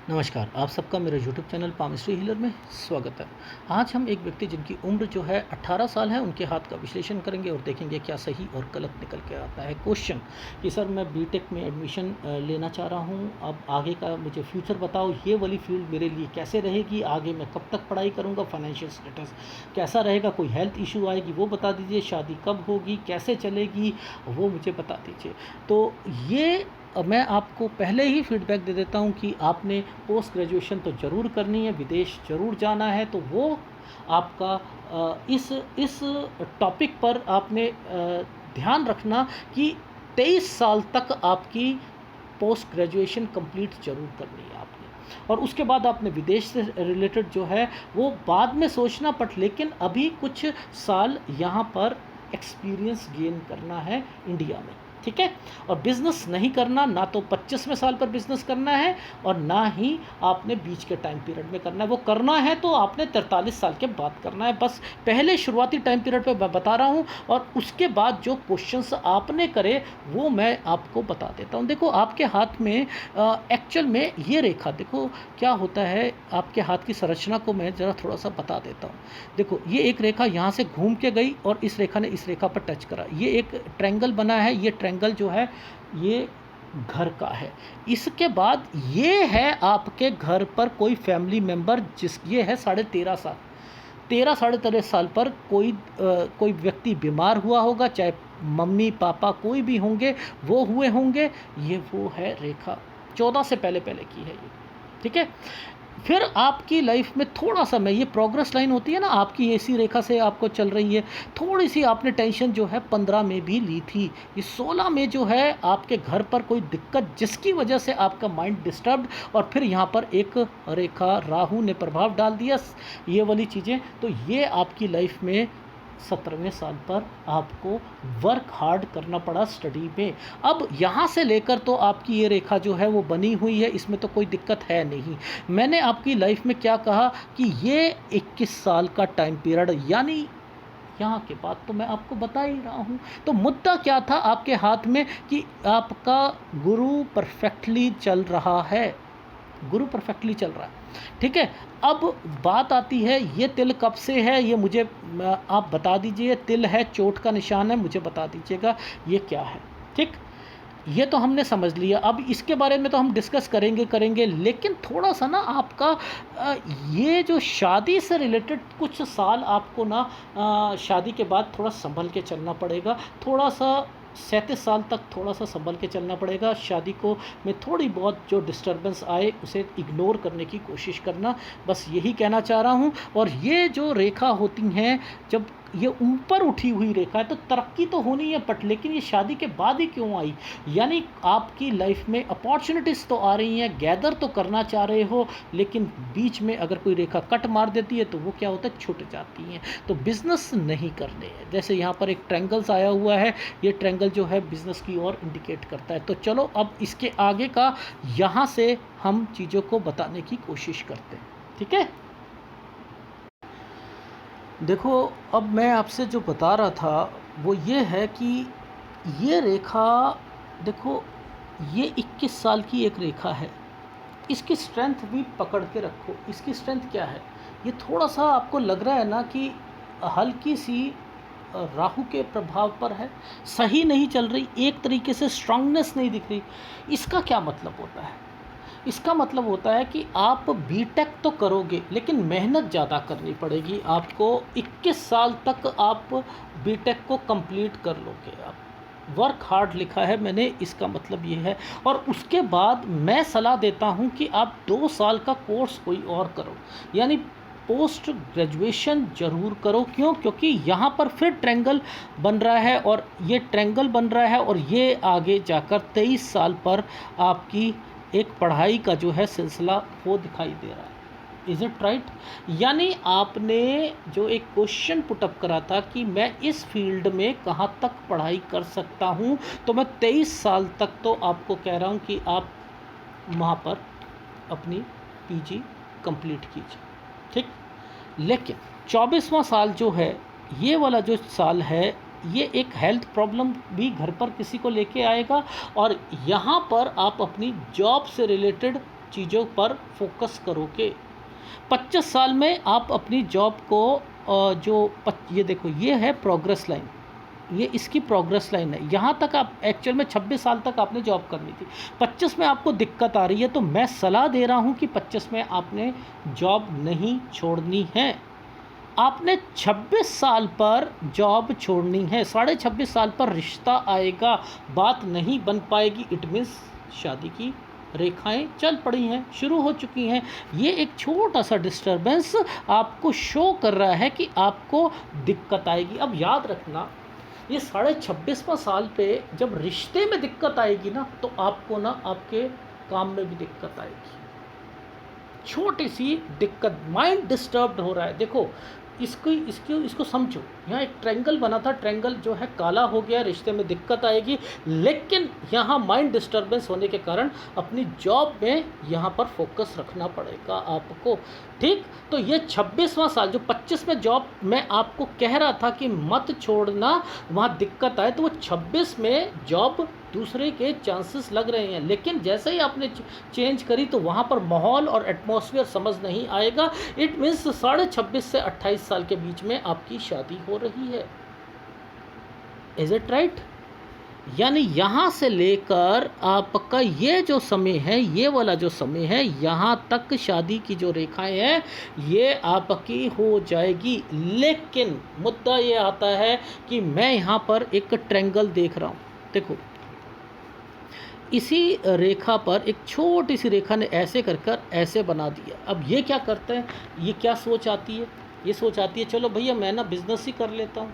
नमस्कार, आप सबका मेरे यूट्यूब चैनल पामिस्ट्री हीलर में स्वागत है। आज हम एक व्यक्ति जिनकी उम्र जो है 18 साल है, उनके हाथ का विश्लेषण करेंगे और देखेंगे क्या सही और गलत निकल के आता है। क्वेश्चन कि सर मैं बीटेक में एडमिशन लेना चाह रहा हूँ, अब आगे का मुझे फ्यूचर बताओ, ये वाली फील्ड मेरे लिए कैसे रहेगी, आगे मैं कब तक पढ़ाई करूँगा, फाइनेंशियल स्टेटस कैसा रहेगा, कोई हेल्थ इशू आएगी वो बता दीजिए, शादी कब होगी, कैसे चलेगी वो मुझे बता दीजिए। तो ये मैं आपको पहले ही फीडबैक दे देता हूँ कि आपने पोस्ट ग्रेजुएशन तो ज़रूर करनी है, विदेश ज़रूर जाना है, तो वो आपका इस टॉपिक पर आपने ध्यान रखना कि 23 साल तक आपकी पोस्ट ग्रेजुएशन कंप्लीट ज़रूर करनी है आपने, और उसके बाद आपने विदेश से रिलेटेड जो है वो बाद में सोचना, बट लेकिन अभी कुछ साल यहाँ पर एक्सपीरियंस गेन करना है इंडिया में, ठीक है। और बिज़नेस नहीं करना, ना तो 25वें साल पर बिज़नेस करना है और ना ही आपने बीच के टाइम पीरियड में करना है। वो करना है तो आपने 43 साल के बाद करना है। बस पहले शुरुआती टाइम पीरियड पे मैं बता रहा हूँ, और उसके बाद जो क्वेश्चंस आपने करे वो मैं आपको बता देता हूँ। देखो आपके हाथ में एक्चुअल में ये रेखा, देखो क्या होता है, आपके हाथ की संरचना को मैं ज़रा थोड़ा सा बता देता हूँ। देखो ये एक रेखा यहाँ से घूम के गई और इस रेखा ने इस रेखा पर टच करा, ये एक ट्रायंगल बना है। ये ट्रायंगल जो है ये घर का है। इसके बाद ये है आपके घर पर कोई फैमिली मेंबर, जिस ये है 13.5 साल, 13 साढ़े 13 साल पर कोई व्यक्ति बीमार हुआ होगा, चाहे मम्मी पापा कोई भी होंगे वो हुए होंगे। ये वो है रेखा 14 से पहले पहले की है ये, ठीक है। फिर आपकी लाइफ में थोड़ा सा, मैं ये प्रोग्रेस लाइन होती है ना आपकी, इसी रेखा से आपको चल रही है, थोड़ी सी आपने टेंशन जो है 15 में भी ली थी। ये 16 में जो है आपके घर पर कोई दिक्कत जिसकी वजह से आपका माइंड डिस्टर्ब्ड, और फिर यहाँ पर एक रेखा राहु ने प्रभाव डाल दिया, ये वाली चीज़ें। तो ये आपकी लाइफ में 17वें साल पर आपको वर्क हार्ड करना पड़ा स्टडी में। अब यहाँ से लेकर तो आपकी ये रेखा जो है वो बनी हुई है, इसमें तो कोई दिक्कत है नहीं। मैंने आपकी लाइफ में क्या कहा कि ये 21 साल का टाइम पीरियड, यानी यहाँ के बाद तो मैं आपको बता ही रहा हूँ। तो मुद्दा क्या था आपके हाथ में कि आपका गुरु परफेक्टली चल रहा है, गुरु परफेक्टली चल रहा है, ठीक है। अब बात आती है ये तिल कब से है, ये मुझे आप बता दीजिए। तिल है, चोट का निशान है, मुझे बता दीजिएगा ये क्या है, ठीक। ये तो हमने समझ लिया। अब इसके बारे में तो हम डिस्कस करेंगे, लेकिन थोड़ा सा ना आपका ये जो शादी से रिलेटेड कुछ साल आपको ना शादी के बाद थोड़ा संभल के चलना पड़ेगा। थोड़ा सा 37 साल तक थोड़ा सा संभल के चलना पड़ेगा। शादी को में थोड़ी बहुत जो डिस्टर्बेंस आए उसे इग्नोर करने की कोशिश करना, बस यही कहना चाह रहा हूँ। और ये जो रेखा होती हैं, जब ये ऊपर उठी हुई रेखा है तो तरक्की तो होनी है, बट लेकिन ये शादी के बाद ही क्यों आई, यानी आपकी लाइफ में अपॉर्चुनिटीज़ तो आ रही हैं, गैदर तो करना चाह रहे हो, लेकिन बीच में अगर कोई रेखा कट मार देती है तो वो क्या होता है, छूट जाती हैं। तो बिज़नेस नहीं करने हैं। जैसे यहाँ पर एक ट्रायंगल्स आया हुआ है, ये ट्रायंगल जो है बिज़नेस की ओर इंडिकेट करता है। तो चलो अब इसके आगे का यहाँ से हम चीज़ों को बताने की कोशिश करते हैं, ठीक है। देखो अब मैं आपसे जो बता रहा था वो ये है कि ये रेखा, देखो ये 21 साल की एक रेखा है। इसकी स्ट्रेंथ भी पकड़ के रखो। इसकी स्ट्रेंथ क्या है, ये थोड़ा सा आपको लग रहा है ना कि हल्की सी राहु के प्रभाव पर है, सही नहीं चल रही, एक तरीके से स्ट्रांगनेस नहीं दिख रही। इसका क्या मतलब होता है, इसका मतलब होता है कि आप बीटेक तो करोगे लेकिन मेहनत ज़्यादा करनी पड़ेगी आपको। 21 साल तक आप बीटेक को कंप्लीट कर लोगे आप, वर्क हार्ड लिखा है मैंने, इसका मतलब ये है। और उसके बाद मैं सलाह देता हूँ कि आप 2 साल का कोर्स कोई और करो, यानी पोस्ट ग्रेजुएशन ज़रूर करो। क्यों, क्योंकि यहाँ पर फिर ट्रायंगल बन रहा है, और ये ट्रायंगल बन रहा है, और ये आगे जाकर 23 साल पर आपकी एक पढ़ाई का जो है सिलसिला वो दिखाई दे रहा है। इज़ इट राइट, यानी आपने जो एक क्वेश्चन पुटअप करा था कि मैं इस फील्ड में कहाँ तक पढ़ाई कर सकता हूँ, तो मैं 23 साल तक तो आपको कह रहा हूँ कि आप वहाँ पर अपनी पीजी कंप्लीट कीजिए, ठीक। लेकिन 24वां साल जो है, ये वाला जो साल है, ये एक हेल्थ प्रॉब्लम भी घर पर किसी को लेके आएगा, और यहाँ पर आप अपनी जॉब से रिलेटेड चीज़ों पर फोकस करोगे। 25 साल में आप अपनी जॉब को ये देखो, ये है प्रोग्रेस लाइन, ये इसकी प्रोग्रेस लाइन है। यहाँ तक आप एक्चुअल में 26 साल तक आपने जॉब करनी थी। 25 में आपको दिक्कत आ रही है, तो मैं सलाह दे रहा हूँ कि 25 में आपने जॉब नहीं छोड़नी है। आपने 26 साल पर जॉब छोड़नी है। 26.5 साल पर रिश्ता आएगा, बात नहीं बन पाएगी, इट मीन्स शादी की रेखाएं चल पड़ी हैं, शुरू हो चुकी हैं। ये एक छोटा सा डिस्टरबेंस आपको शो कर रहा है कि आपको दिक्कत आएगी। अब याद रखना, ये 26.5वां साल पे जब रिश्ते में दिक्कत आएगी ना, तो आपको ना आपके काम में भी दिक्कत आएगी। छोटी सी दिक्कत, माइंड डिस्टर्ब्ड हो रहा है। देखो, इसको समझो। यहाँ एक ट्रायंगल बना था, ट्रायंगल जो है काला हो गया, रिश्ते में दिक्कत आएगी, लेकिन यहाँ माइंड डिस्टर्बेंस होने के कारण अपनी जॉब में यहाँ पर फोकस रखना पड़ेगा आपको। ठीक, तो ये 26वां साल, जो 25 में जॉब मैं आपको कह रहा था कि मत छोड़ना, वहाँ दिक्कत आए, तो वो 26 में जॉब दूसरे के चांसेस लग रहे हैं। लेकिन जैसे ही आपने चेंज करी, तो वहाँ पर माहौल और एटमॉस्फेयर समझ नहीं आएगा। इट मीन्स 26.5 से 28 साल के बीच में आपकी शादी हो रही है। Is it right? यानी यहाँ से लेकर आपका ये जो समय है, ये वाला जो समय है, यहाँ तक शादी की जो रेखाएं हैं, ये आपकी हो जाएगी। लेकिन मुद्दा ये आता है कि मैं यहाँ पर एक ट्रायंगल देख रहा हूँ। देखो, इसी रेखा पर एक छोटी सी रेखा ने ऐसे कर ऐसे बना दिया। अब ये क्या करते हैं, ये क्या सोच आती है? ये सोच आती है, चलो भैया मैं ना बिज़नेस ही कर लेता हूँ,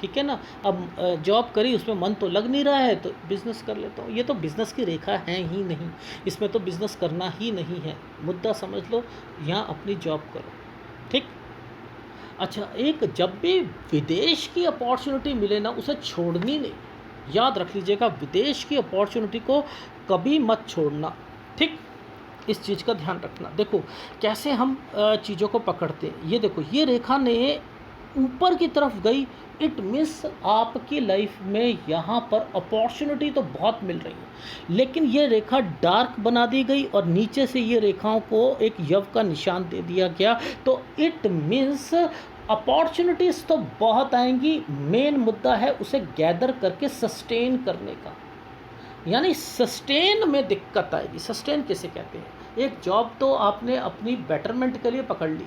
ठीक है ना। अब जॉब करी, उसमें मन तो लग नहीं रहा है, तो बिज़नेस कर लेता हूँ। ये तो बिज़नेस की रेखा है ही नहीं, इसमें तो बिज़नेस करना ही नहीं है। मुद्दा समझ लो, यहाँ अपनी जॉब करो, ठीक। अच्छा, एक जब भी विदेश की अपॉर्चुनिटी मिले ना, उसे छोड़नी नहीं। याद रख लीजिएगा, विदेश की अपॉर्चुनिटी को कभी मत छोड़ना, ठीक। इस चीज़ का ध्यान रखना। देखो कैसे हम चीज़ों को पकड़ते हैं। ये देखो, ये रेखा ने ऊपर की तरफ गई, इट मीन्स आपकी लाइफ में यहाँ पर अपॉर्चुनिटी तो बहुत मिल रही है, लेकिन ये रेखा डार्क बना दी गई और नीचे से ये रेखाओं को एक यव का निशान दे दिया गया। तो इट मीन्स अपॉर्चुनिटीज़ तो बहुत आएंगी, मेन मुद्दा है उसे गैदर करके सस्टेन करने का। यानी सस्टेन में दिक्कत आएगी। सस्टेन किसे कहते हैं? एक जॉब तो आपने अपनी बेटरमेंट के लिए पकड़ ली,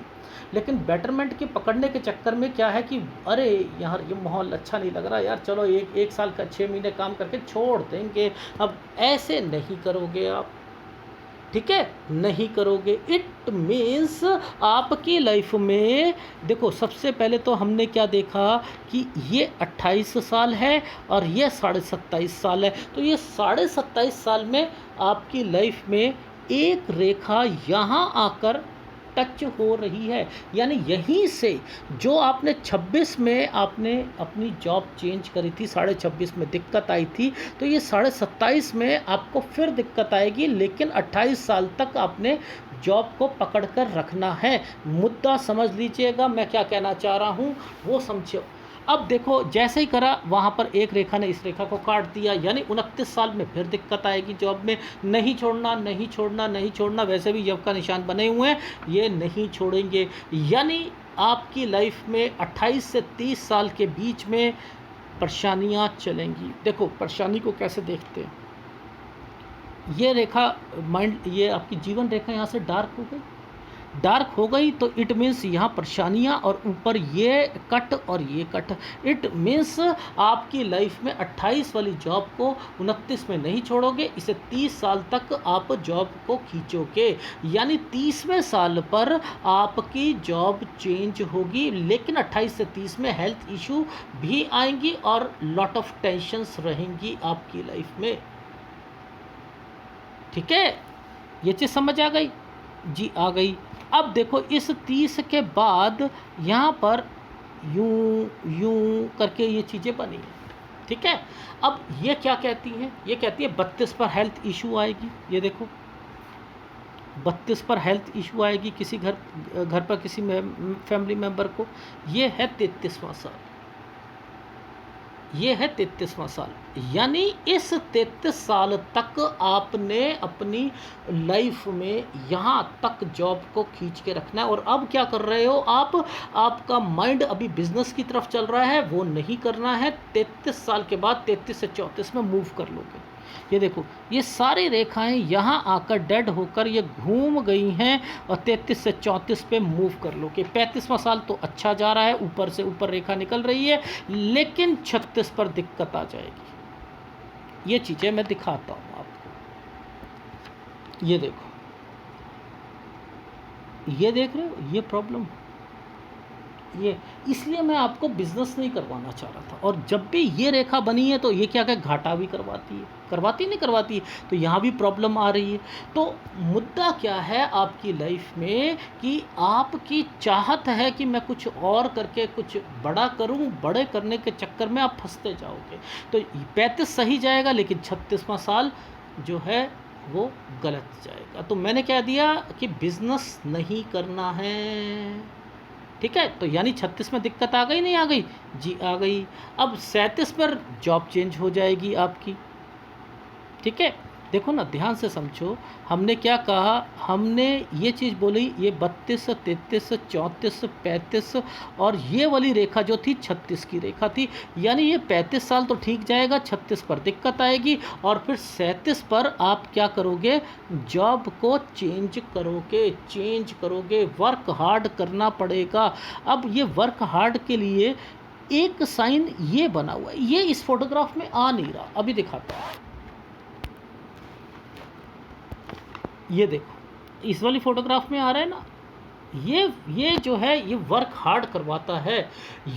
लेकिन बेटरमेंट के पकड़ने के चक्कर में क्या है कि अरे यार ये माहौल अच्छा नहीं लग रहा यार, चलो एक साल का 6 महीने काम करके छोड़ देंगे। अब ऐसे नहीं करोगे आप, ठीक है, नहीं करोगे। इट मीन्स आपकी लाइफ में देखो, सबसे पहले तो हमने क्या देखा कि ये 28 साल है और ये 27.5 साल है। तो ये 27.5 साल में आपकी लाइफ में एक रेखा यहाँ आकर टच हो रही है। यानी यहीं से जो आपने 26 में आपने अपनी जॉब चेंज करी थी, 26.5 में दिक्कत आई थी, तो ये 27.5 में आपको फिर दिक्कत आएगी। लेकिन 28 साल तक आपने जॉब को पकड़ कर रखना है। मुद्दा समझ लीजिएगा, मैं क्या कहना चाह रहा हूँ वो समझो। अब देखो, जैसे ही करा वहाँ पर एक रेखा ने इस रेखा को काट दिया, यानी 29 साल में फिर दिक्कत आएगी जॉब में। नहीं छोड़ना, नहीं छोड़ना, नहीं छोड़ना। वैसे भी यव का निशान बने हुए हैं, ये नहीं छोड़ेंगे। यानी आपकी लाइफ में 28 से 30 साल के बीच में परेशानियाँ चलेंगी। देखो परेशानी को कैसे देखते हैं। ये रेखा माइंड, ये आपकी जीवन रेखा यहाँ से डार्क हो गई, डार्क हो गई, तो इट मीन्स यहाँ परेशानियाँ, और ऊपर ये कट और ये कट। इट मीन्स आपकी लाइफ में 28 वाली जॉब को 29 में नहीं छोड़ोगे, इसे 30 साल तक आप जॉब को खींचोगे। यानी 30वें साल पर आपकी जॉब चेंज होगी, लेकिन 28 से 30 में हेल्थ इशू भी आएंगी और लॉट ऑफ टेंशन्स रहेंगी आपकी लाइफ में, ठीक है। ये चीज़ समझ आ गई जी? आ गई। अब देखो, इस 30 के बाद यहाँ पर यूं यूं करके ये चीज़ें बनी हैं, ठीक है। अब ये क्या कहती हैं? ये कहती है 32 पर हेल्थ इशू आएगी। ये देखो, 32 पर हेल्थ इशू आएगी किसी घर पर किसी फैमिली मेम्बर को। ये है 33वां साल, ये है 33वां साल। यानी इस 33 साल तक आपने अपनी लाइफ में यहाँ तक जॉब को खींच के रखना है। और अब क्या कर रहे हो आप, आपका माइंड अभी बिजनेस की तरफ चल रहा है, वो नहीं करना है। 33 साल के बाद 33 से 34 में मूव कर लोगे। ये देखो, ये सारी रेखाएं यहाँ आकर डेड होकर ये घूम गई हैं और 33 से 34 पे मूव कर लो कि 35वां साल तो अच्छा जा रहा है, ऊपर से ऊपर रेखा निकल रही है, लेकिन 36 पर दिक्कत आ जाएगी। ये चीज़ें मैं दिखाता हूँ आपको। ये देखो, ये देख रहे हो, ये प्रॉब्लम, ये इसलिए मैं आपको बिजनेस नहीं करवाना चाह रहा था। और जब भी ये रेखा बनी है तो ये क्या क्या घाटा भी करवाती है, करवाती नहीं करवाती, तो यहाँ भी प्रॉब्लम आ रही है। तो मुद्दा क्या है आपकी लाइफ में कि आपकी चाहत है कि मैं कुछ और करके कुछ बड़ा करूँ, बड़े करने के चक्कर में आप फंसते जाओगे। तो 35 सही जाएगा, लेकिन 36वां साल जो है वो गलत जाएगा। तो मैंने क्या दिया कि बिजनेस नहीं करना है, ठीक है। तो यानी 36 में दिक्कत आ गई, नहीं आ गई जी, आ गई। अब 37 पर जॉब चेंज हो जाएगी आपकी, ठीक है। देखो ना, ध्यान से समझो, हमने क्या कहा, हमने ये चीज़ बोली, ये 32, 33, 34, 35 और ये वाली रेखा जो थी 36 की रेखा थी। यानी ये 35 साल तो ठीक जाएगा, 36 पर दिक्कत आएगी और फिर 37 पर आप क्या करोगे, जॉब को चेंज करोगे, वर्क हार्ड करना पड़ेगा। अब ये वर्क हार्ड के लिए एक साइन ये बना हुआ है, ये इस फोटोग्राफ में आ नहीं रहा, अभी दिखाता हूँ। ये देखो, इस वाली फोटोग्राफ में आ रहा है ना, ये जो है ये वर्क हार्ड करवाता है।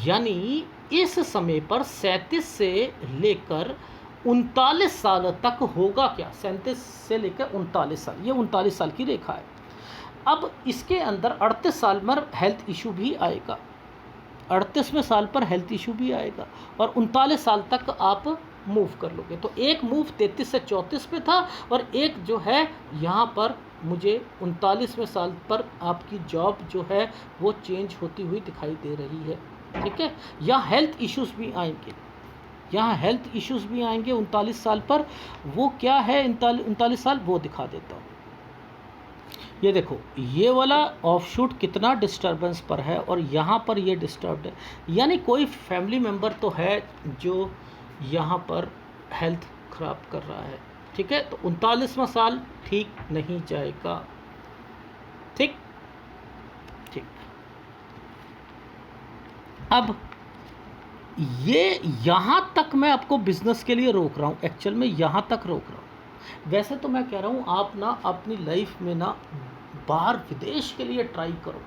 यानी इस समय पर 37 से लेकर 39 साल तक होगा क्या, 37 से लेकर 39 साल, ये 39 साल की रेखा है। अब इसके अंदर 38 साल में हेल्थ इशू भी आएगा, 38वें साल पर हेल्थ इशू भी आएगा और 39 साल तक आप मूव कर लोगे। तो एक मूव 33 से 34 पे था और एक जो है यहाँ पर मुझे 39वें साल पर आपकी जॉब जो है वो चेंज होती हुई दिखाई दे रही है, ठीक है। यहाँ हेल्थ इश्यूज़ भी आएंगे, यहाँ हेल्थ इश्यूज़ भी आएंगे 39 साल पर। वो क्या है 39 साल, वो दिखा देता हूँ। ये देखो, ये वाला ऑफशूट कितना डिस्टर्बेंस पर है और यहाँ पर ये डिस्टर्ब्ड है। यानी कोई फैमिली मेम्बर तो है जो यहाँ पर हेल्थ ख़राब कर रहा है, ठीक है। तो 39वां साल ठीक नहीं जाएगा, ठीक। अब ये यहाँ तक मैं आपको बिजनेस के लिए रोक रहा हूँ, एक्चुअल में यहाँ तक रोक रहा हूँ। वैसे तो मैं कह रहा हूँ आप ना अपनी लाइफ में ना बाहर विदेश के लिए ट्राई करो,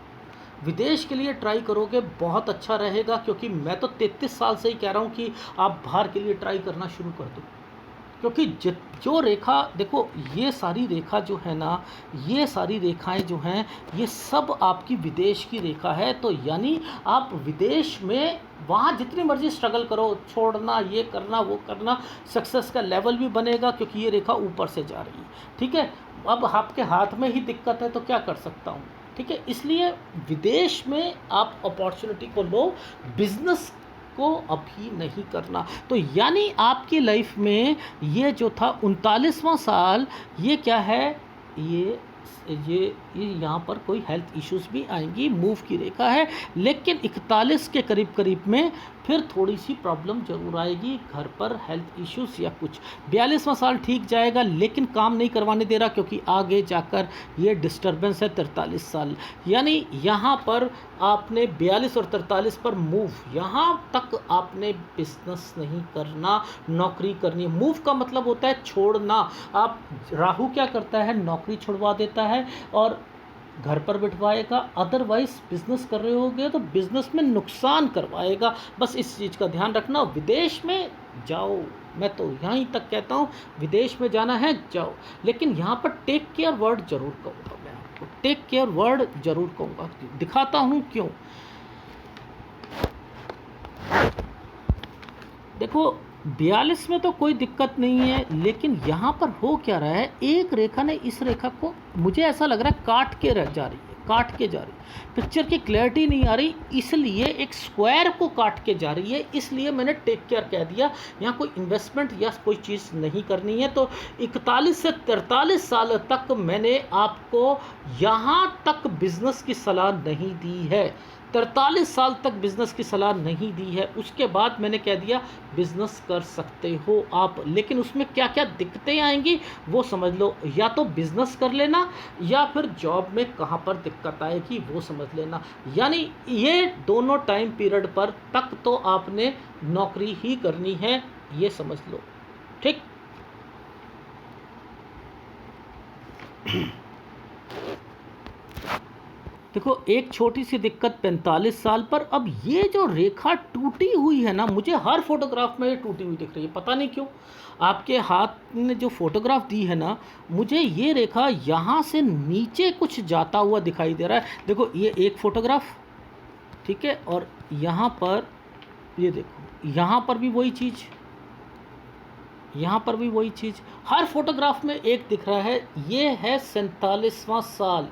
विदेश के लिए ट्राई करोगे बहुत अच्छा रहेगा। क्योंकि मैं तो 33 साल से ही कह रहा हूँ कि आप बाहर के लिए ट्राई करना शुरू कर दो। क्योंकि जो रेखा देखो, ये सारी रेखा जो है ना, ये सारी रेखाएं जो हैं ये सब आपकी विदेश की रेखा है। तो यानी आप विदेश में वहाँ जितनी मर्जी स्ट्रगल करो, छोड़ना, ये करना, वो करना, सक्सेस का लेवल भी बनेगा क्योंकि ये रेखा ऊपर से जा रही है, ठीक है। अब आपके हाथ में ही दिक्कत है तो क्या कर सकता हूँ, ठीक है। इसलिए विदेश में आप अपॉर्चुनिटी को लो, बिजनेस को अभी नहीं करना। तो यानी आपकी लाइफ में ये जो था 39वां साल, ये क्या है, ये यहाँ पर कोई हेल्थ इश्यूज भी आएंगी, मूव की रेखा है। लेकिन 41 के करीब करीब में फिर थोड़ी सी प्रॉब्लम जरूर आएगी, घर पर हेल्थ इश्यूज या कुछ। 42वां साल ठीक जाएगा, लेकिन काम नहीं करवाने दे रहा क्योंकि आगे जाकर ये डिस्टर्बेंस है 43 साल। यानी यहाँ पर आपने 42 और 43 पर मूव, यहाँ तक आपने बिजनेस नहीं करना, नौकरी करनी है। मूव का मतलब होता है छोड़ना। आप, राहु क्या करता है, नौकरी छुड़वा देता है और घर पर बिठवाएगा। अदरवाइज बिजनेस कर रहे होगे तो बिजनेस में नुकसान करवाएगा। बस इस चीज़ का ध्यान रखना। विदेश में जाओ, मैं तो यहीं तक कहता हूँ, विदेश में जाना है जाओ, लेकिन यहाँ पर टेक केयर वर्ड जरूर कहूँगा, मैं आपको टेक केयर वर्ड जरूर कहूँगा। दिखाता हूँ क्यों। देखो, 42 में तो कोई दिक्कत नहीं है, लेकिन यहाँ पर हो क्या रहा है, एक रेखा ने इस रेखा को, मुझे ऐसा लग रहा है, काट के रह जा रही है, काट के जा रही है, पिक्चर की क्लैरिटी नहीं आ रही, इसलिए एक स्क्वायर को काट के जा रही है, इसलिए मैंने टेक केयर कह दिया। यहाँ कोई इन्वेस्टमेंट या कोई चीज़ नहीं करनी है। तो 41 से 43 साल तक मैंने आपको यहाँ तक बिजनेस की सलाह नहीं दी है, 43 साल तक बिज़नेस की सलाह नहीं दी है। उसके बाद मैंने कह दिया बिज़नेस कर सकते हो आप, लेकिन उसमें क्या क्या दिक्कतें आएंगी वो समझ लो। या तो बिज़नेस कर लेना या फिर जॉब में कहाँ पर दिक्कत आएगी वो समझ लेना। यानी ये दोनों टाइम पीरियड पर तक तो आपने नौकरी ही करनी है, ये समझ लो। ठीक। देखो एक छोटी सी दिक्कत 45 साल पर। अब ये जो रेखा टूटी हुई है ना, मुझे हर फोटोग्राफ में ये टूटी हुई दिख रही है, पता नहीं क्यों। आपके हाथ ने जो फोटोग्राफ दी है ना, मुझे ये रेखा यहाँ से नीचे कुछ जाता हुआ दिखाई दे रहा है। देखो ये एक फोटोग्राफ, ठीक है, और यहाँ पर ये देखो, यहाँ पर भी वही चीज़, यहाँ पर भी वही चीज़, हर फोटोग्राफ में एक दिख रहा है। ये है 47वां साल,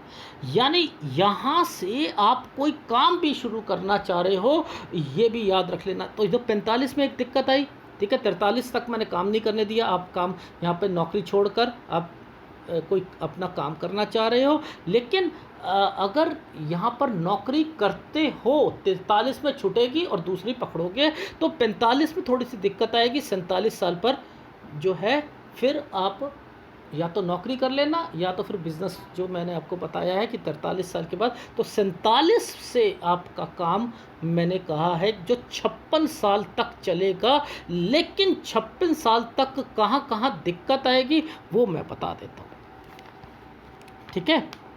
यानी यहाँ से आप कोई काम भी शुरू करना चाह रहे हो, ये भी याद रख लेना। तो इधर 45 में एक दिक्कत आई, ठीक है, 43 तक मैंने काम नहीं करने दिया। आप काम यहाँ पे नौकरी छोड़कर आप कोई अपना काम करना चाह रहे हो, लेकिन अगर यहाँ पर नौकरी करते हो 43 में छूटेगी और दूसरी पकड़ोगे तो 45 में थोड़ी सी दिक्कत आएगी। 47 साल पर जो है फिर आप या तो नौकरी कर लेना या तो फिर बिज़नेस, जो मैंने आपको बताया है कि 43 साल के बाद। तो 47 से आपका काम मैंने कहा है जो 56 साल तक चलेगा, लेकिन 56 साल तक कहाँ कहाँ दिक्कत आएगी वो मैं बता देता हूँ, ठीक है।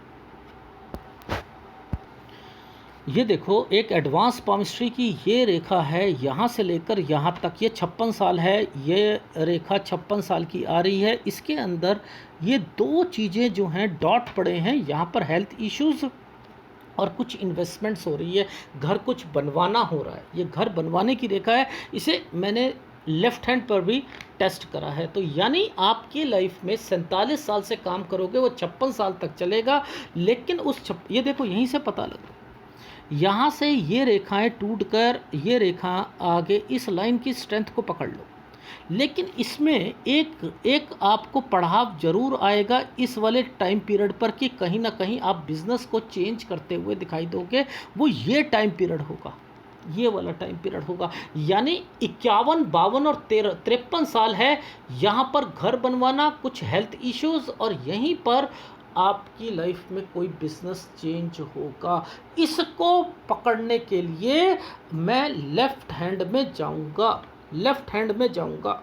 ये देखो एक एडवांस पामिस्ट्री की ये रेखा है, यहाँ से लेकर यहाँ तक ये 56 साल है, ये रेखा 56 साल की आ रही है। इसके अंदर ये दो चीज़ें जो हैं डॉट पड़े हैं, यहाँ पर हेल्थ इश्यूज़ और कुछ इन्वेस्टमेंट्स हो रही है, घर कुछ बनवाना हो रहा है, ये घर बनवाने की रेखा है। इसे मैंने लेफ़्ट हैंड पर भी टेस्ट करा है। तो यानी आपकी लाइफ में 47 साल से काम करोगे, वो 56 साल तक चलेगा, लेकिन ये देखो यहीं से पता लगा, यहाँ से ये रेखाएं टूटकर ये रेखा आगे इस लाइन की स्ट्रेंथ को पकड़ लो, लेकिन इसमें एक आपको पड़ाव जरूर आएगा इस वाले टाइम पीरियड पर कि कहीं ना कहीं आप बिज़नेस को चेंज करते हुए दिखाई दोगे। वो ये टाइम पीरियड होगा, ये वाला टाइम पीरियड होगा। यानी 51, 52 और 53 साल है, यहाँ पर घर बनवाना, कुछ हेल्थ इश्यूज़, और यहीं पर आपकी लाइफ में कोई बिजनेस चेंज होगा। इसको पकड़ने के लिए मैं लेफ्ट हैंड में जाऊंगा, लेफ्ट हैंड में जाऊंगा,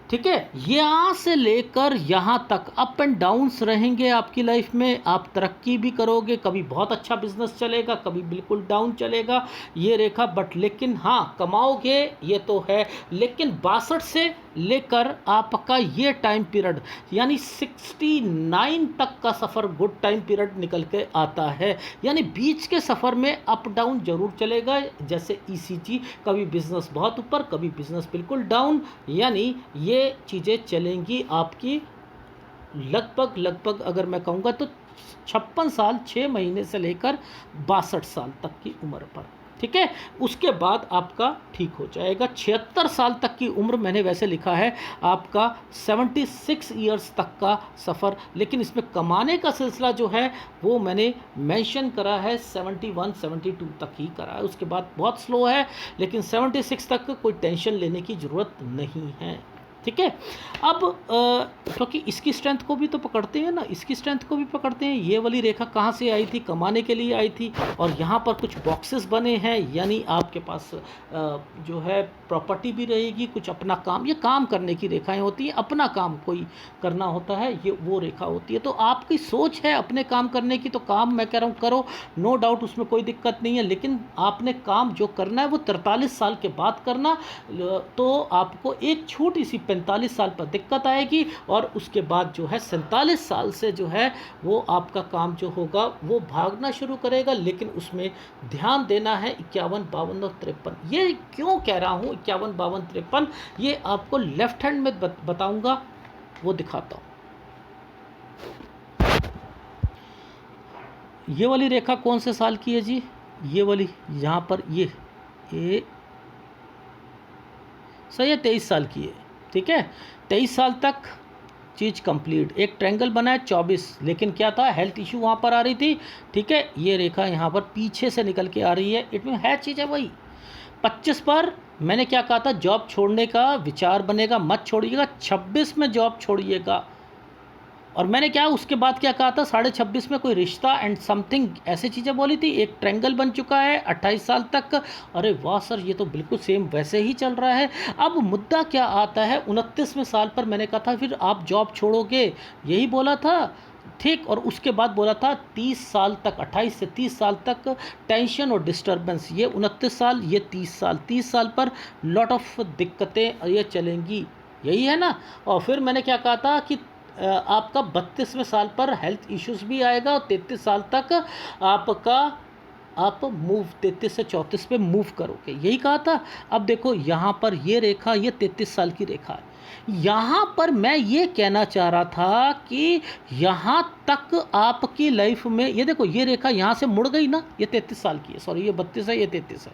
ठीक है। यहाँ से लेकर यहाँ तक अप एंड डाउन्स रहेंगे आपकी लाइफ में। आप तरक्की भी करोगे, कभी बहुत अच्छा बिजनेस चलेगा, कभी बिल्कुल डाउन चलेगा ये रेखा, बट लेकिन हाँ कमाओगे ये तो है। लेकिन 62 से लेकर आपका ये टाइम पीरियड यानी 69 तक का सफ़र गुड टाइम पीरियड निकल के आता है। यानी बीच के सफ़र में अप डाउन जरूर चलेगा, जैसे ECG, कभी बिजनेस बहुत ऊपर, कभी बिजनेस बिल्कुल डाउन। यानी ये चीज़ें चलेंगी आपकी लगभग अगर मैं कहूँगा तो 56 साल 6 महीने से लेकर 62 साल तक की उम्र पर, ठीक है। उसके बाद आपका ठीक हो जाएगा। 76 साल तक की उम्र मैंने वैसे लिखा है आपका 76 ईयर्स तक का सफ़र, लेकिन इसमें कमाने का सिलसिला जो है वो मैंने मेंशन करा है 71, 72 तक ही करा है। उसके बाद बहुत स्लो है, लेकिन 76 तक कोई टेंशन लेने की ज़रूरत नहीं है, ठीक है। अब क्योंकि इसकी स्ट्रेंथ को भी तो पकड़ते हैं ना, इसकी स्ट्रेंथ को भी पकड़ते हैं। ये वाली रेखा कहाँ से आई थी? कमाने के लिए आई थी, और यहाँ पर कुछ बॉक्सेस बने हैं, यानी आपके पास जो है प्रॉपर्टी भी रहेगी, कुछ अपना काम, ये काम करने की रेखाएं होती हैं, अपना काम कोई करना होता है, ये वो रेखा होती है। तो आपकी सोच है अपने काम करने की, तो काम मैं कह रहा हूँ करो, नो डाउट, उसमें कोई दिक्कत नहीं है। लेकिन आपने काम जो करना है वो 43 साल के बाद करना। तो आपको एक छोटी सी 45 साल पर दिक्कत आएगी, और उसके बाद जो है 47 साल से जो है वो आपका काम जो होगा वो भागना शुरू करेगा। लेकिन उसमें ध्यान देना है 51, 52 और 53। ये क्यों कह रहा हूँ 51, 52, 53, ये आपको लेफ्ट हैंड में बताऊंगा, वो दिखाता हूँ। ये वाली रेखा कौन से साल की है जी? ये वाली यहाँ पर ये सही है, 23 साल की है। ठीक है, 23 साल तक चीज़ कंप्लीट। एक ट्रायंगल बना है 24, लेकिन क्या था, हेल्थ इशू वहाँ पर आ रही थी। ठीक है, ये रेखा यहाँ पर पीछे से निकल के आ रही है, इट में है चीज़ है वही। 25 पर मैंने क्या कहा था, जॉब छोड़ने का विचार बनेगा, मत छोड़िएगा। 26 में जॉब छोड़िएगा। और मैंने क्या उसके बाद क्या कहा था, 26.5 में कोई रिश्ता एंड समथिंग ऐसी चीज़ें बोली थी। एक ट्रायंगल बन चुका है 28 साल तक। अरे वाह सर, ये तो बिल्कुल सेम वैसे ही चल रहा है। अब मुद्दा क्या आता है, 29वें साल पर मैंने कहा था फिर आप जॉब छोड़ोगे, यही बोला था। ठीक, और उसके बाद बोला था 30 साल तक, 28 से 30 साल तक टेंशन और डिस्टर्बेंस। ये 29 साल, ये 30 साल। 30 साल पर लॉट ऑफ दिक्कतें ये चलेंगी, यही है ना। और फिर मैंने क्या कहा था कि आपका 32वें साल पर हेल्थ इश्यूज भी आएगा और 33 साल तक आपका आप मूव 33 से 34 पे मूव करोगे, यही कहा था। अब देखो यहाँ पर ये रेखा, ये 33 साल की रेखा है। यहाँ पर मैं ये कहना चाह रहा था कि यहाँ तक आपकी लाइफ में, ये देखो ये रेखा यहाँ से मुड़ गई ना, ये 33 साल की है, सॉरी ये 32 है, ये 33 है।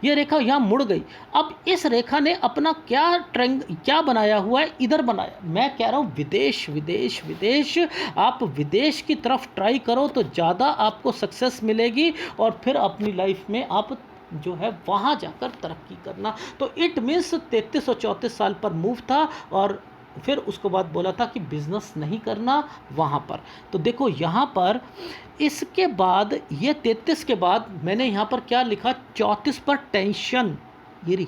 ये रेखा यहाँ मुड़ गई। अब इस रेखा ने अपना क्या बनाया हुआ है, इधर बनाया। मैं कह रहा हूँ विदेश विदेश विदेश। आप विदेश की तरफ ट्राई करो तो ज़्यादा आपको सक्सेस मिलेगी, और फिर अपनी लाइफ में आप जो है वहाँ जाकर तरक्की करना। तो इट मीन्स 33 और 34 साल पर मूव था, और फिर उसके बाद बोला था कि बिज़नेस नहीं करना वहाँ पर। तो देखो यहाँ पर इसके बाद ये 33 के बाद मैंने यहाँ पर क्या लिखा, 34 पर टेंशन। ये रही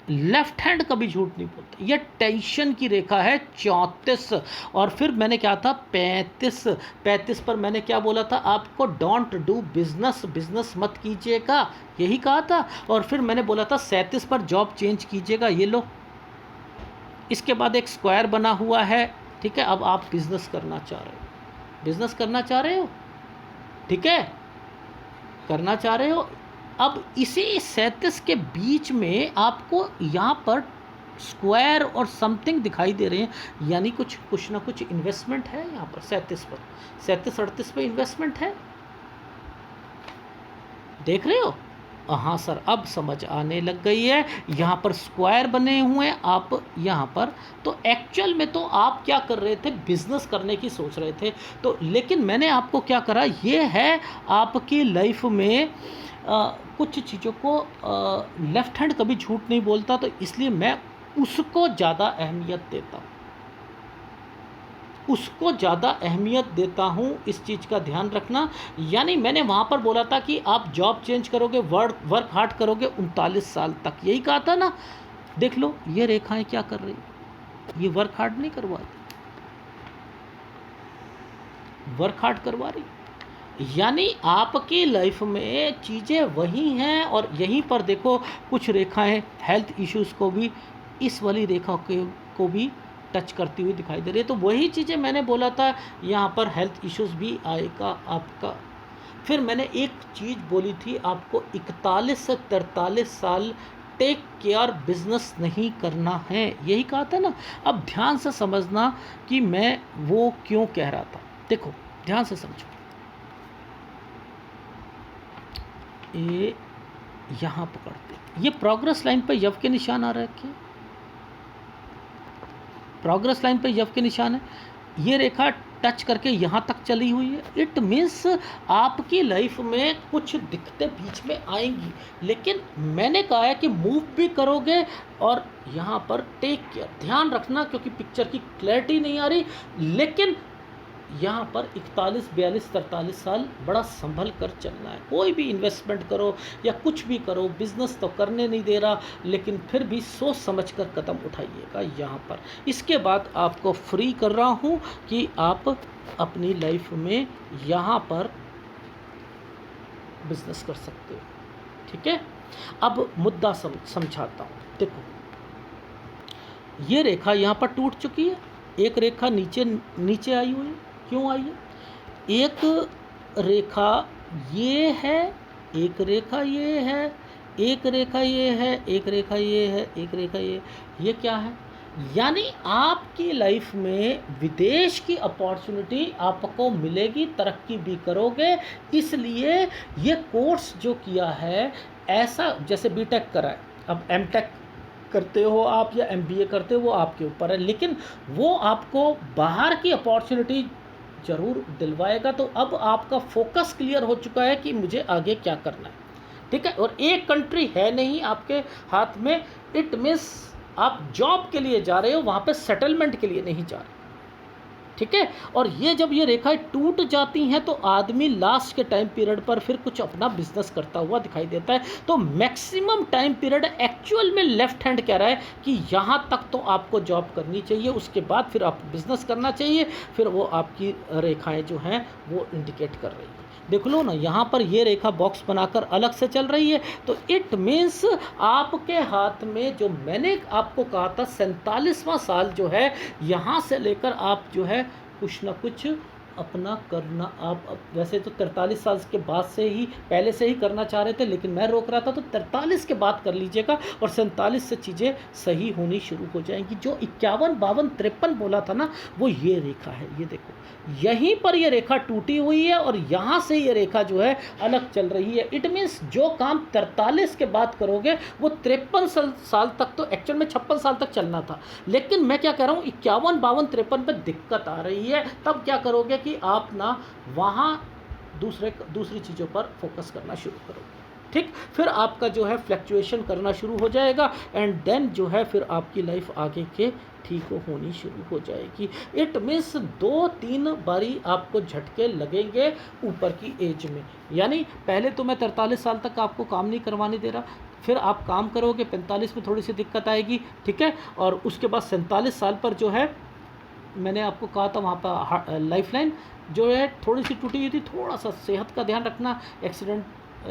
लेफ्ट हैंड कभी झूठ नहीं बोलता, ये टेंशन की रेखा है 34। और फिर मैंने क्या था 35 पर मैंने क्या बोला था आपको, डोंट डू बिजनेस, बिजनेस मत कीजिएगा, यही कहा था। और फिर मैंने बोला था 37 पर जॉब चेंज कीजिएगा, ये लो। इसके बाद एक स्क्वायर बना हुआ है। ठीक है, अब आप बिजनेस करना चाह रहे हो, बिजनेस करना चाह रहे हो, ठीक है, करना चाह रहे हो। अब इसी 37 के बीच में आपको यहाँ पर स्क्वायर और समथिंग दिखाई दे रहे हैं, यानी कुछ ना कुछ इन्वेस्टमेंट है यहाँ पर 37 पर, 37-38 पे इन्वेस्टमेंट है, देख रहे हो। हाँ सर, अब समझ आने लग गई है। यहाँ पर स्क्वायर बने हुए हैं आप यहाँ पर, तो एक्चुअल में तो आप क्या कर रहे थे, बिजनेस करने की सोच रहे थे। तो लेकिन मैंने आपको क्या करा, ये है आपकी लाइफ में कुछ चीज़ों को, लेफ्ट हैंड कभी झूठ नहीं बोलता, तो इसलिए मैं उसको ज़्यादा अहमियत देता हूँ, उसको ज़्यादा अहमियत देता हूँ। इस चीज़ का ध्यान रखना। यानी मैंने वहाँ पर बोला था कि आप जॉब चेंज करोगे, वर्क हार्ड करोगे 39 साल तक, यही कहा था ना। देख लो ये रेखाएं क्या कर रही, ये वर्क हार्ड नहीं करवा रही, वर्क हार्ड करवा रही। यानी आपकी लाइफ में चीज़ें वही हैं। और यहीं पर देखो कुछ रेखाएं हेल्थ इश्यूज़ को भी, इस वाली रेखा को भी टच करती हुई दिखाई दे रही है। तो वही चीज़ें मैंने बोला था, यहाँ पर हेल्थ इश्यूज़ भी आएगा आपका। फिर मैंने एक चीज़ बोली थी आपको, 41 से 43 साल टेक केयर, बिजनेस नहीं करना है, यही कहा था ना। अब ध्यान से समझना कि मैं वो क्यों कह रहा था। देखो ध्यान से समझो, ये यहाँ पकड़ते, ये प्रोग्रेस लाइन पर यव के निशान आ रखे, प्रोग्रेस लाइन पर यव के निशान है। ये रेखा टच करके यहाँ तक चली हुई है। इट मीन्स आपकी लाइफ में कुछ दिक्कतें बीच में आएंगी, लेकिन मैंने कहा है कि मूव भी करोगे। और यहाँ पर टेक केयर, ध्यान रखना, क्योंकि पिक्चर की क्लैरिटी नहीं आ रही। लेकिन यहाँ पर 41, 42, 43 साल बड़ा संभल कर चलना है। कोई भी इन्वेस्टमेंट करो या कुछ भी करो, बिजनेस तो करने नहीं दे रहा, लेकिन फिर भी सोच समझ कर कदम उठाइएगा यहाँ पर। इसके बाद आपको फ्री कर रहा हूँ कि आप अपनी लाइफ में यहाँ पर बिजनेस कर सकते हो, ठीक है। अब मुद्दा समझाता हूँ। देखो ये रेखा यहाँ पर टूट चुकी है, एक रेखा नीचे आई हुई है। क्यों आई है? एक रेखा ये है, एक रेखा ये है, एक रेखा ये है, एक रेखा ये है, एक रेखा ये क्या है? यानी आपकी लाइफ में विदेश की अपॉर्चुनिटी आपको मिलेगी, तरक्की भी करोगे। इसलिए ये कोर्स जो किया है, ऐसा जैसे बीटेक करा है, अब एमटेक करते हो आप या एमबीए करते हो, वो आपके ऊपर है, लेकिन वो आपको बाहर की अपॉर्चुनिटी ज़रूर दिलवाएगा। तो अब आपका फोकस क्लियर हो चुका है कि मुझे आगे क्या करना है, ठीक है। और एक कंट्री है नहीं आपके हाथ में, इट मीन्स आप जॉब के लिए जा रहे हो, वहाँ पे सेटलमेंट के लिए नहीं जा रहे, ठीक है। और ये जब ये रेखाएं टूट जाती हैं तो आदमी लास्ट के टाइम पीरियड पर फिर कुछ अपना बिजनेस करता हुआ दिखाई देता है। तो मैक्सिमम टाइम पीरियड एक्चुअल में लेफ्ट हैंड कह रहा है कि यहाँ तक तो आपको जॉब करनी चाहिए, उसके बाद फिर आप बिजनेस करना चाहिए। फिर वो आपकी रेखाएं जो हैं वो इंडिकेट कर रही हैं। देख लो ना, यहाँ पर ये रेखा बॉक्स बनाकर अलग से चल रही है, तो इट मीन्स आपके हाथ में, जो मैंने आपको कहा था 47वां साल जो है, यहाँ से लेकर आप जो है कुछ ना कुछ अपना करना। आप वैसे तो 43 साल के बाद से ही, पहले से ही करना चाह रहे थे, लेकिन मैं रोक रहा था, तो 43 के बाद कर लीजिएगा और 47 से चीज़ें सही होनी शुरू हो जाएंगी। जो 51, 52, 53 बोला था ना, वो ये रेखा है। ये देखो, यहीं पर ये रेखा टूटी हुई है और यहाँ से ये रेखा जो है अलग चल रही है। इट मीन्स जो काम 43 के बाद करोगे वो 53 साल तक, तो एक्चुअल में 56 साल तक चलना था, लेकिन मैं क्या कह रहा हूँ 51, 52, 53 पे दिक्कत आ रही है। तब क्या करोगे कि आप ना वहाँ दूसरी चीज़ों पर फोकस करना शुरू करोगे, ठीक। फिर आपका जो है फ्लक्चुएशन करना शुरू हो जाएगा एंड देन जो है फिर आपकी लाइफ आगे के ठीक होनी शुरू हो जाएगी। इट मीन्स 2-3 बारी आपको झटके लगेंगे ऊपर की एज में। यानी पहले तो मैं 43 साल तक आपको काम नहीं करवाने दे रहा, फिर आप काम करोगे, 45 में थोड़ी सी दिक्कत आएगी, ठीक है। और उसके बाद 47 साल पर जो है, मैंने आपको कहा था वहाँ पर लाइफलाइन जो है थोड़ी सी टूटी हुई थी। थोड़ा सा सेहत का ध्यान रखना, एक्सीडेंट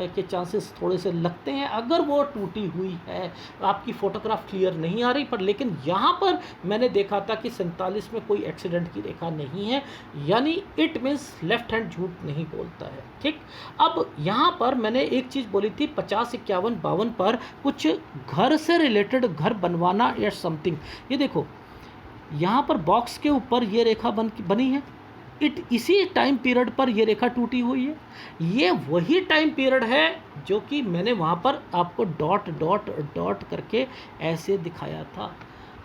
के चांसेस थोड़े से लगते हैं अगर वो टूटी हुई है। आपकी फ़ोटोग्राफ क्लियर नहीं आ रही, पर लेकिन यहाँ पर मैंने देखा था कि 47 में कोई एक्सीडेंट की रेखा नहीं है, यानी इट मीन्स लेफ्ट हैंड झूठ नहीं बोलता है, ठीक। अब यहाँ पर मैंने एक चीज़ बोली थी 50, 51, 52 पर कुछ घर से रिलेटेड, घर बनवाना या समथिंग। ये देखो, यहाँ पर बॉक्स के ऊपर ये रेखा बनी है, इसी टाइम पीरियड पर ये रेखा टूटी हुई है। ये वही टाइम पीरियड है जो कि मैंने वहाँ पर आपको डॉट डॉट डॉट करके ऐसे दिखाया था।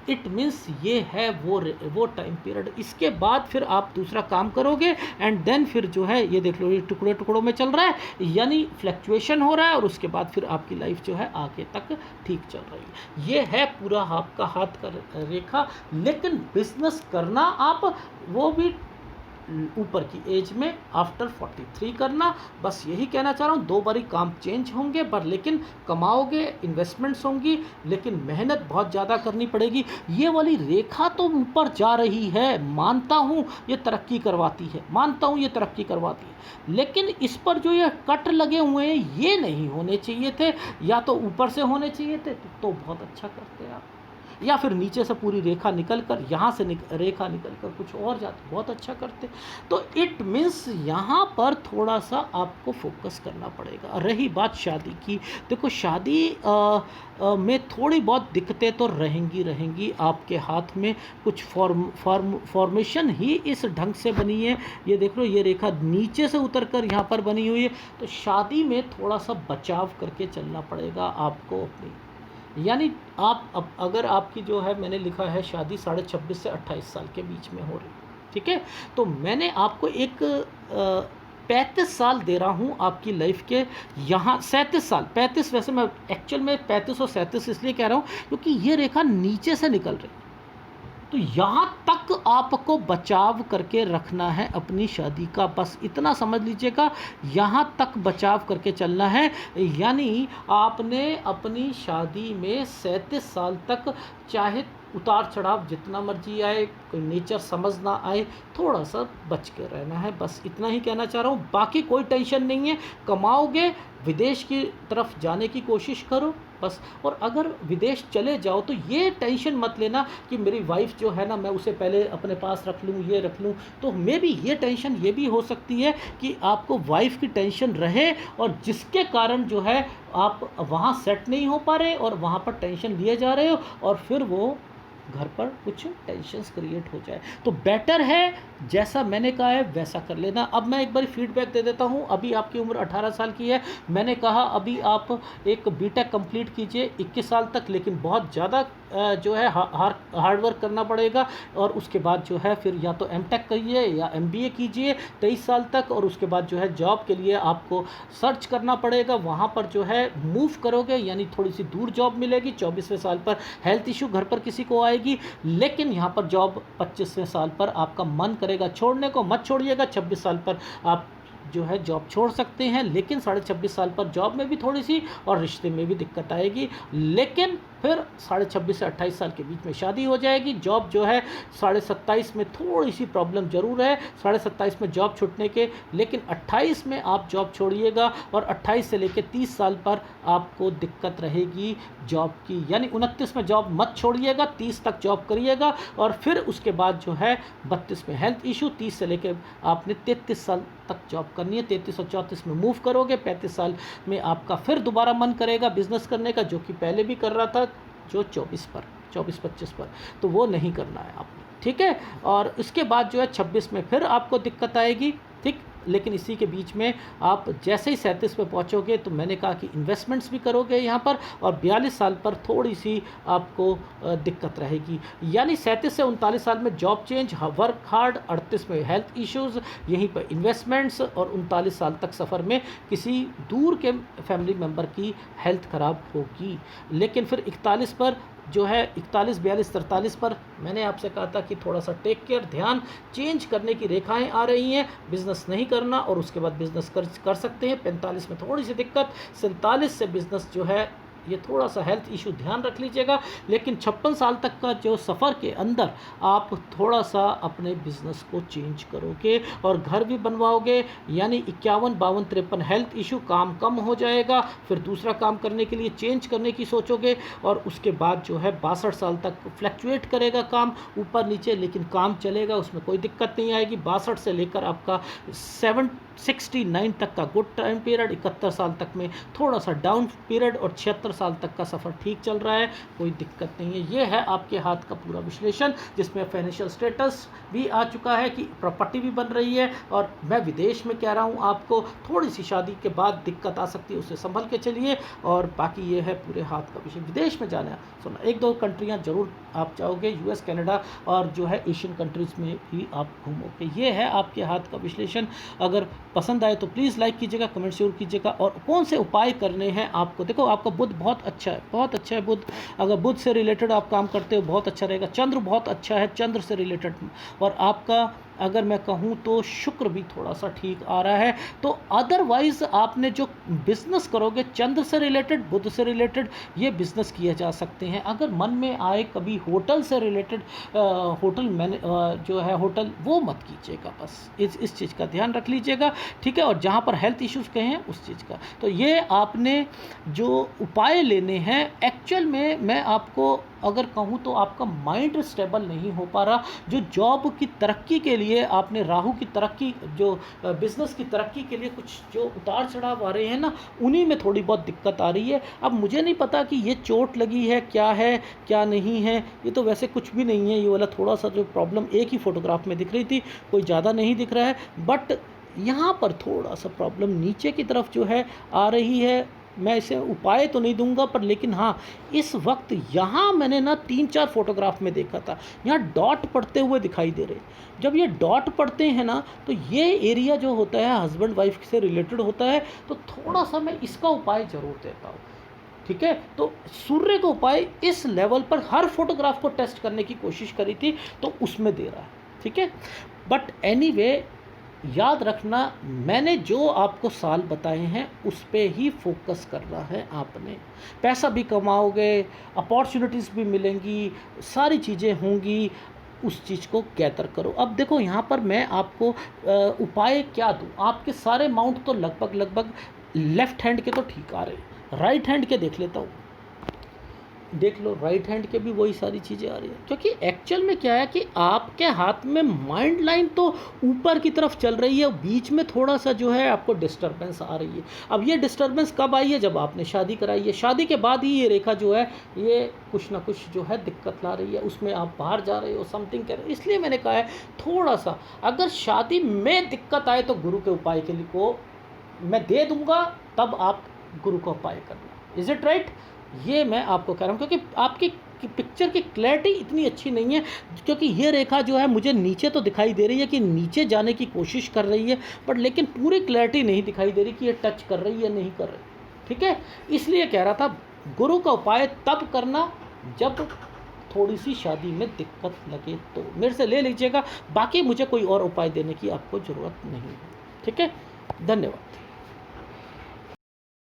इट मीन्स ये है वो टाइम पीरियड। इसके बाद फिर आप दूसरा काम करोगे एंड देन फिर जो है ये देख लो, ये टुकड़े टुकड़ों में चल रहा है, यानी फ्लक्चुएशन हो रहा है, और उसके बाद फिर आपकी लाइफ जो है आगे तक ठीक चल रही है। ये है पूरा आपका हाथ का रेखा। लेकिन बिजनेस करना आप वो भी ऊपर की एज में आफ्टर 43 करना। बस यही कहना चाह रहा हूँ। 2 बारी काम चेंज होंगे, पर लेकिन कमाओगे, इन्वेस्टमेंट्स होंगी, लेकिन मेहनत बहुत ज़्यादा करनी पड़ेगी। ये वाली रेखा तो ऊपर जा रही है, मानता हूँ ये तरक्की करवाती है, मानता हूँ ये तरक्की करवाती है, लेकिन इस पर जो ये कट लगे हुए हैं ये नहीं होने चाहिए थे। या तो ऊपर से होने चाहिए थे तो बहुत अच्छा करते आप, या फिर नीचे से पूरी रेखा निकल कर, यहाँ से रेखा निकल कर कुछ और जाते, बहुत अच्छा करते। तो इट मीन्स यहाँ पर थोड़ा सा आपको फोकस करना पड़ेगा। रही बात शादी की, देखो शादी में थोड़ी बहुत दिक्कतें तो रहेंगी। आपके हाथ में कुछ फॉर्मेशन ही इस ढंग से बनी है। ये देख लो, ये रेखा नीचे से उतर कर यहाँ पर बनी हुई है, तो शादी में थोड़ा सा बचाव करके चलना पड़ेगा आपको अपनी। यानी आप अब अगर आपकी जो है, मैंने लिखा है शादी 26.5 से 28 साल के बीच में हो रही है, ठीक है, तो मैंने आपको एक 35 साल दे रहा हूँ आपकी लाइफ के। यहाँ 37 साल, 35 वैसे मैं एक्चुअल में 35 और 37 इसलिए कह रहा हूँ क्योंकि ये रेखा नीचे से निकल रही है। तो यहाँ तक आपको बचाव करके रखना है अपनी शादी का, बस इतना समझ लीजिएगा, यहाँ तक बचाव करके चलना है। यानी आपने अपनी शादी में 37 साल तक, चाहे उतार चढ़ाव जितना मर्जी आए, कोई नेचर समझ ना आए, थोड़ा सा बच के रहना है, बस इतना ही कहना चाह रहा हूँ। बाकी कोई टेंशन नहीं है, कमाओगे, विदेश की तरफ जाने की कोशिश करो बस। और अगर विदेश चले जाओ तो ये टेंशन मत लेना कि मेरी वाइफ जो है ना, मैं उसे पहले अपने पास रख लूँ, ये रख लूँ। तो मे भी ये टेंशन ये भी हो सकती है कि आपको वाइफ की टेंशन रहे, और जिसके कारण जो है आप वहाँ सेट नहीं हो पा रहे और वहाँ पर टेंशन लिए जा रहे हो, और फिर वो घर पर कुछ टेंशन्स क्रिएट हो जाए। तो बेटर है जैसा मैंने कहा है वैसा कर लेना। अब मैं एक बार फीडबैक दे देता हूँ। अभी आपकी उम्र 18 साल की है, मैंने कहा अभी आप एक बीटेक कंप्लीट कीजिए 21 साल तक, लेकिन बहुत ज़्यादा जो है हार्ड वर्क करना पड़ेगा। और उसके बाद जो है फिर या तो एमटेक करिए या एमबीए कीजिए 23 साल तक, और उसके बाद जो है जॉब के लिए आपको सर्च करना पड़ेगा। वहाँ पर जो है मूव करोगे, यानी थोड़ी सी दूर जॉब मिलेगी। 24वें साल पर हेल्थ इशू घर पर किसी को आएगी, लेकिन यहाँ पर जॉब 25वें साल पर आपका मन करेगा छोड़ने को, मत छोड़िएगा। 26 साल पर आप जो है जॉब छोड़ सकते हैं, लेकिन 26.5 साल पर जॉब में भी थोड़ी सी और रिश्ते में भी दिक्कत आएगी। लेकिन फिर 26.5 से 28 साल के बीच में शादी हो जाएगी। जॉब जो है 27.5 में थोड़ी सी प्रॉब्लम ज़रूर है, 27.5 में जॉब छूटने के, लेकिन 28 में आप जॉब छोड़िएगा और 28 से लेकर 30 साल पर आपको दिक्कत रहेगी जॉब की। यानी 29 में जॉब मत छोड़िएगा, 30 तक जॉब करिएगा, और फिर उसके बाद जो है 32 में हेल्थ इशू, 30 से लेकर आपने 33 साल तक जॉब करनी है। 33 और 34 में मूव करोगे, 35 साल में आपका फिर दोबारा मन करेगा बिजनेस करने का, जो कि पहले भी कर रहा था, जो 24-25 पर, तो वो नहीं करना है आपने, ठीक है। और उसके बाद जो है 26 में फिर आपको दिक्कत आएगी, ठीक। लेकिन इसी के बीच में आप जैसे ही 37 पे पहुँचोगे, तो मैंने कहा कि इन्वेस्टमेंट्स भी करोगे यहाँ पर, और 42 साल पर थोड़ी सी आपको दिक्कत रहेगी। यानी 37 से 39 साल में जॉब चेंज, वर्क हार्ड, 38 में हेल्थ इश्यूज़, यहीं पर इन्वेस्टमेंट्स, और 39 साल तक सफ़र में किसी दूर के फैमिली मेम्बर की हेल्थ ख़राब होगी। लेकिन फिर 41 पर जो है 41, 42, 43 पर मैंने आपसे कहा था कि थोड़ा सा टेक केयर, ध्यान चेंज करने की रेखाएं आ रही हैं, बिज़नेस नहीं करना, और उसके बाद बिज़नेस कर सकते हैं। 45 में थोड़ी सी दिक्कत, 47 से बिज़नेस जो है ये थोड़ा सा हेल्थ इशू ध्यान रख लीजिएगा। लेकिन 56 साल तक का जो सफ़र के अंदर आप थोड़ा सा अपने बिज़नेस को चेंज करोगे और घर भी बनवाओगे, यानी 51, 52, 53 हेल्थ इशू, काम कम हो जाएगा। फिर दूसरा काम करने के लिए चेंज करने की सोचोगे, और उसके बाद जो है 62 साल तक फ्लैक्चुएट करेगा काम ऊपर नीचे, लेकिन काम चलेगा, उसमें कोई दिक्कत नहीं आएगी। 62 से लेकर आपका 69 तक का गुड टाइम पीरियड, 71 साल तक में थोड़ा सा डाउन पीरियड, और 76 साल तक का सफ़र ठीक चल रहा है, कोई दिक्कत नहीं है। ये है आपके हाथ का पूरा विश्लेषण, जिसमें फाइनेंशियल स्टेटस भी आ चुका है कि प्रॉपर्टी भी बन रही है, और मैं विदेश में कह रहा हूँ आपको, थोड़ी सी शादी के बाद दिक्कत आ सकती है, उससे संभल के चलिए। और बाकी ये है पूरे हाथ का विषय। विदेश में जाना है, सुना 1-2 कंट्रियाँ ज़रूर आप जाओगे, यूएस, कनाडा, और जो है एशियन कंट्रीज़ में भी आप घूमोगे। ये है आपके हाथ का विश्लेषण। अगर पसंद आए तो प्लीज़ लाइक कीजिएगा, कमेंट जरूर कीजिएगा। और कौन से उपाय करने हैं आपको, देखो आपका बुध बहुत अच्छा है, बहुत अच्छा है बुध। अगर बुध से रिलेटेड आप काम करते हो बहुत अच्छा रहेगा। चंद्र बहुत अच्छा है, चंद्र से रिलेटेड। और आपका अगर मैं कहूँ तो शुक्र भी थोड़ा सा ठीक आ रहा है। तो अदरवाइज़ आपने जो बिज़नेस करोगे चंद्र से रिलेटेड, बुध से रिलेटेड, ये बिज़नेस किए जा सकते हैं। अगर मन में आए कभी होटल से रिलेटेड, होटल मैंने जो है होटल, वो मत कीजिएगा, बस इस चीज़ का ध्यान रख लीजिएगा, ठीक है। और जहाँ पर हेल्थ इश्यूज़ कहे हैं उस चीज़ का, तो ये आपने जो उपाय लेने हैं, एक्चुअल में मैं आपको अगर कहूँ तो आपका माइंड स्टेबल नहीं हो पा रहा। जो जॉब की तरक्की के लिए आपने, राहु की तरक्की, जो बिज़नेस की तरक्की के लिए कुछ जो उतार चढ़ाव आ रहे हैं ना, उन्हीं में थोड़ी बहुत दिक्कत आ रही है। अब मुझे नहीं पता कि ये चोट लगी है क्या है क्या नहीं है, ये तो वैसे कुछ भी नहीं है। ये वाला थोड़ा सा जो प्रॉब्लम एक ही फ़ोटोग्राफ में दिख रही थी, कोई ज़्यादा नहीं दिख रहा है, बट यहाँ पर थोड़ा सा प्रॉब्लम नीचे की तरफ जो है आ रही है। मैं इसे उपाय तो नहीं दूंगा, पर लेकिन हाँ, इस वक्त यहाँ मैंने ना 3-4 फोटोग्राफ में देखा था, यहाँ डॉट पड़ते हुए दिखाई दे रहे। जब ये डॉट पड़ते हैं ना, तो ये एरिया जो होता है हस्बैंड वाइफ से रिलेटेड होता है, तो थोड़ा सा मैं इसका उपाय ज़रूर देता हूँ, ठीक है। तो सूर्य का उपाय इस लेवल पर हर फोटोग्राफ को टेस्ट करने की कोशिश करी थी, तो उसमें दे रहा है, ठीक है। बट एनीवे, याद रखना, मैंने जो आपको साल बताए हैं उस पे ही फोकस करना है आपने। पैसा भी कमाओगे, अपॉर्चुनिटीज़ भी मिलेंगी, सारी चीज़ें होंगी, उस चीज़ को गैदर करो। अब देखो यहाँ पर मैं आपको उपाय क्या दूँ। आपके सारे माउंट तो लगभग लेफ़्ट हैंड के तो ठीक आ रहे, राइट हैंड के देख लेता हूँ। देख लो राइट हैंड के भी वही सारी चीज़ें आ रही हैं, क्योंकि एक्चुअल में क्या है कि आपके हाथ में माइंड लाइन तो ऊपर की तरफ चल रही है, बीच में थोड़ा सा जो है आपको डिस्टरबेंस आ रही है। अब ये डिस्टरबेंस कब आई है? जब आपने शादी कराई है। शादी के बाद ही ये रेखा जो है ये कुछ ना कुछ जो है दिक्कत ला रही है, उसमें आप बाहर जा रहे हो, समथिंग कर रहे हो। इसलिए मैंने कहा है थोड़ा सा अगर शादी में दिक्कत आए तो गुरु के उपाय के लिए को मैं दे दूंगा, तब आप गुरु का उपाय करना। Is it right? ये मैं आपको कह रहा हूँ, क्योंकि आपकी पिक्चर की क्लैरिटी इतनी अच्छी नहीं है, क्योंकि ये रेखा जो है मुझे नीचे तो दिखाई दे रही है कि नीचे जाने की कोशिश कर रही है, बट लेकिन पूरी क्लैरिटी नहीं दिखाई दे रही कि ये टच कर रही है नहीं कर रही। ठीक है, इसलिए कह रहा था गुरु का उपाय तब करना जब थोड़ी सी शादी में दिक्कत लगे तो मेरे से ले लीजिएगा, बाकी मुझे कोई और उपाय देने की आपको ज़रूरत नहीं है। ठीक है, धन्यवाद।